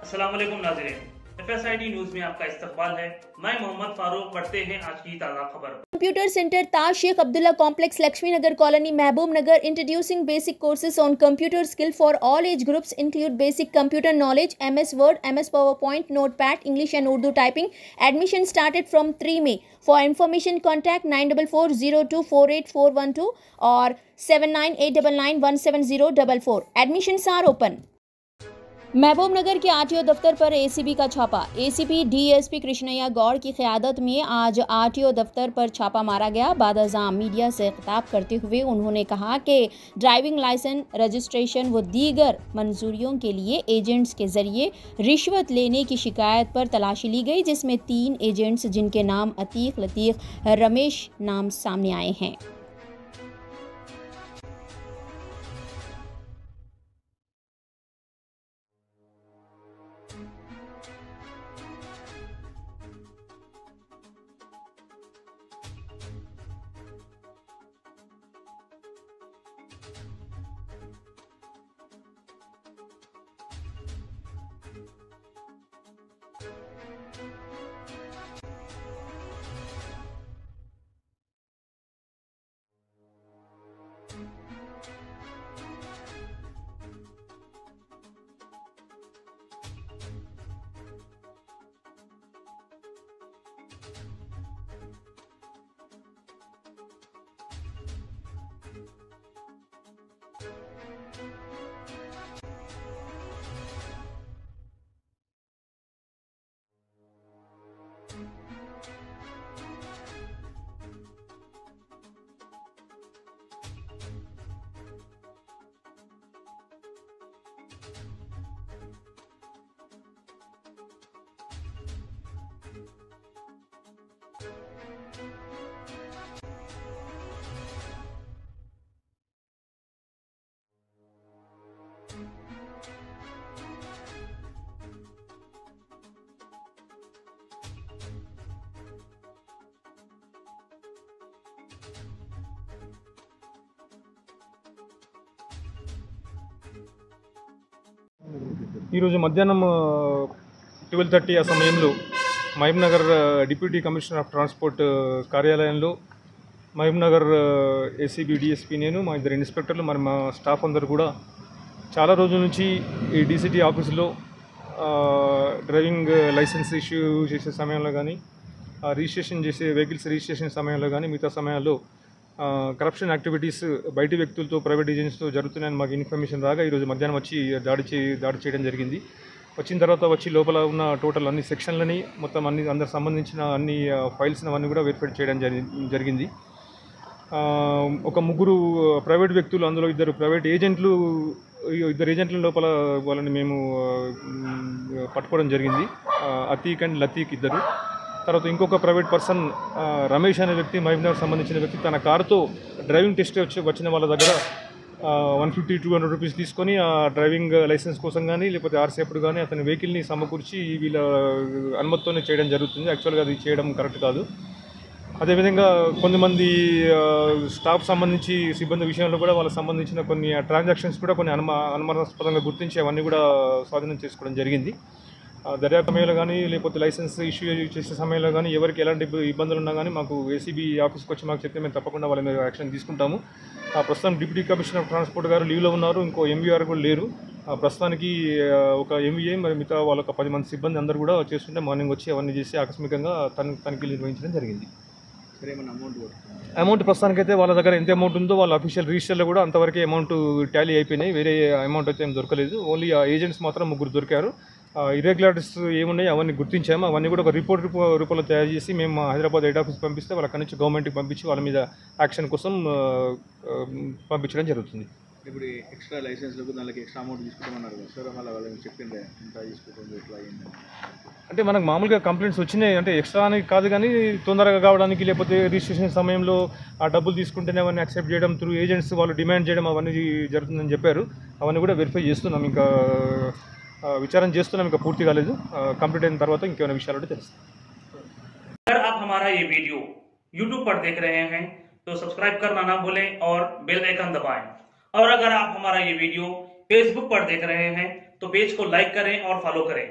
अस्सलाम वालेकुम नाज़रीन, FSID न्यूज में आपका इस्तकबाल है। मैं मोहम्मद फारूक। पढ़ते हैं आज की ताज़ा खबर। Computer Center Taj Sheikh Abdullah Complex, Lakshmi Nagar Colony, Mehboob Nagar, introducing basic courses on computer skill for all age groups, include basic computer knowledge, MS Word, MS PowerPoint, Notepad, English and Urdu typing. Admission started from 3 May. For information, contact 9440248412 or 7989917044. Admissions are open. महबूब नगर के RTO दफ्तर पर ACB का छापा। ACP DSP Krishnaiah Gaur की क़यादत में आज RTO दफ्तर पर छापा मारा गया। बादअज़ां मीडिया से खिताब करते हुए उन्होंने कहा कि ड्राइविंग लाइसेंस, रजिस्ट्रेशन व दीगर मंजूरियों के लिए एजेंट्स के जरिए रिश्वत लेने की शिकायत पर तलाशी ली गई, जिसमें 3 एजेंट्स जिनके नाम अतीक, लतीफ़, रमेश नाम सामने आए हैं। ఈరోజు మధ్యాహ్నం 12:30 ఆ సమయంలో Mahbubnagar deputy commissioner of transport కార్యాలయంలో మహబూబ్ నగర్ ఏసీబీ డిఎస్పీ, నేను, మా ఇద్దరు ఇన్స్పెక్టర్లు, మరి మా స్టాఫ్ అందరూ కూడా చాలా రోజుల నుంచి ఈ డీసీటీ ఆఫీసులో డ్రైవింగ్ లైసెన్స్ ఇష్యూ చేసే సమయంలో కానీ, రిజిస్ట్రేషన్ చేసే వెహికల్స్ రిజిస్ట్రేషన్ సమయంలో కానీ, మిగతా సమయాల్లో కరప్షన్ యాక్టివిటీస్ బయటి వ్యక్తులతో, ప్రైవేట్ ఏజెంట్స్తో జరుగుతున్నాయని మాకు ఇన్ఫర్మేషన్ రాగా ఈరోజు మధ్యాహ్నం వచ్చి దాడి చేయడం జరిగింది. వచ్చిన తర్వాత వచ్చి లోపల ఉన్న టోటల్ అన్ని సెక్షన్లని, మొత్తం అందరికి సంబంధించిన అన్ని ఫైల్స్ని అవన్నీ కూడా వెరిఫై చేయడం జరిగింది. ఒక 3 ప్రైవేట్ వ్యక్తులు, అందులో 2 ప్రైవేట్ ఏజెంట్లు, 2 ఏజెంట్ల లోపల వాళ్ళని మేము పట్టుకోవడం జరిగింది. అతీక్ అండ్ లతీక్ 2. తర్వాత ఇంకొక ప్రైవేట్ పర్సన్ రమేష్ అనే వ్యక్తి, మహబూబ్ నగర్ సంబంధించిన వ్యక్తి, తన కారుతో డ్రైవింగ్ టెస్ట్ వచ్చిన వాళ్ళ దగ్గర 150-200 రూపీస్ తీసుకొని ఆ డ్రైవింగ్ లైసెన్స్ కోసం కానీ, లేకపోతే ఆర్సీ అప్పుడు కానీ అతని వెహికల్ని సమకూర్చి వీళ్ళ అనుమతితోనే చేయడం జరుగుతుంది. యాక్చువల్గా అది చేయడం కరెక్ట్ కాదు. అదేవిధంగా కొంతమంది స్టాఫ్ సంబంధించి సిబ్బంది విషయంలో కూడా వాళ్ళకి సంబంధించిన కొన్ని ట్రాన్సాక్షన్స్ కూడా కొన్ని అనుమానాస్పదంగా గుర్తించి అవన్నీ కూడా స్వాధీనం చేసుకోవడం జరిగింది. దర్యాప్తు సమయంలో కానీ, లేకపోతే లైసెన్స్ ఇష్యూ చేసే సమయంలో కానీ ఎవరికి ఎలాంటి ఇబ్బందులు ఉన్నా కానీ మాకు ఏసీబీ ఆఫీస్కి వచ్చి మాకు చెప్తే మేము తప్పకుండా వాళ్ళ మీద యాక్షన్ తీసుకుంటాము. ప్రస్తుతం డిప్యూటీ కమిషనర్ ఆఫ్ ట్రాన్స్పోర్ట్ గారు లీవ్లో ఉన్నారు, ఇంకో ఎంవీఆర్ కూడా లేరు. ప్రస్తుతానికి ఒక ఎంవీఏ, మరి మిగతా వాళ్ళొక 10 మంది సిబ్బంది అందరూ కూడా చేస్తుంటే మార్నింగ్ వచ్చి అవన్నీ చేసి ఆకస్మికంగా తనిఖీలు నిర్వహించడం జరిగింది. అమౌంట్ ప్రస్తుతానికైతే వాళ్ళ దగ్గర ఎంత అమౌంట్ ఉందో వాళ్ళ అఫీషియల్ రిజిస్టర్లో కూడా అంతవరకే అమౌంట్ టాలీ అయిపోయినాయి. వేరే అమౌంట్ అయితే ఏం దొరకలేదు. ఓన్లీ ఆ ఏజెంట్స్ మాత్రం 3 దొరికారు. ఇర్రెగ్యులారిటీస్ ఏమున్నాయి అవన్నీ గుర్తించాము. అవన్నీ కూడా ఒక రిపోర్ట్ రూపంలో తయారు చేసి మేము హైదరాబాద్ హెడ్ ఆఫీస్ పంపిస్తే వాళ్ళ అక్కడి నుంచి గవర్నమెంట్కి పంపించి వాళ్ళ మీద యాక్షన్ కోసం పంపించడం జరుగుతుంది. ఇప్పుడు ఎక్స్ట్రా లైసెన్స్లకు దానికి ఎక్స్ట్రా అమౌంట్ తీసుకుంటామన్నారు కదా సార్, మళ్ళీ వాళ్ళకి చెప్పిందే ఇంత తీసుకుంటుంది ఎట్లా అయ్యింది అంటే మనకు మామూలుగా కంప్లైంట్స్ వచ్చినాయి. అంటే ఎక్స్ట్రా అని కాదు కానీ తొందరగా కావడానికి, లేకపోతే రిజిస్ట్రేషన్ సమయంలో ఆ డబ్బులు తీసుకుంటేనే అవన్నీ యాక్సెప్ట్ చేయడం, త్రూ ఏజెంట్స్ వాళ్ళు డిమాండ్ చేయడం అవన్నీ జరుగుతుందని చెప్పారు. అవన్నీ కూడా వెరిఫై చేస్తున్నాం, ఇంకా विचारण ఇంకా పూర్తి కాలేదు. కంప్లీట్ అయిన తర్వాత ఇంకేమైనా విషయాలు ఉంటే తెలుస్తాయి. अगर आप हमारा ये वीडियो YouTube पर देख रहे हैं तो सब्सक्राइब करना ना भूलें और बेल आइकन दबाएं। और अगर आप हमारा ये वीडियो Facebook पर देख रहे हैं तो पेज को लाइक करें और फॉलो करें।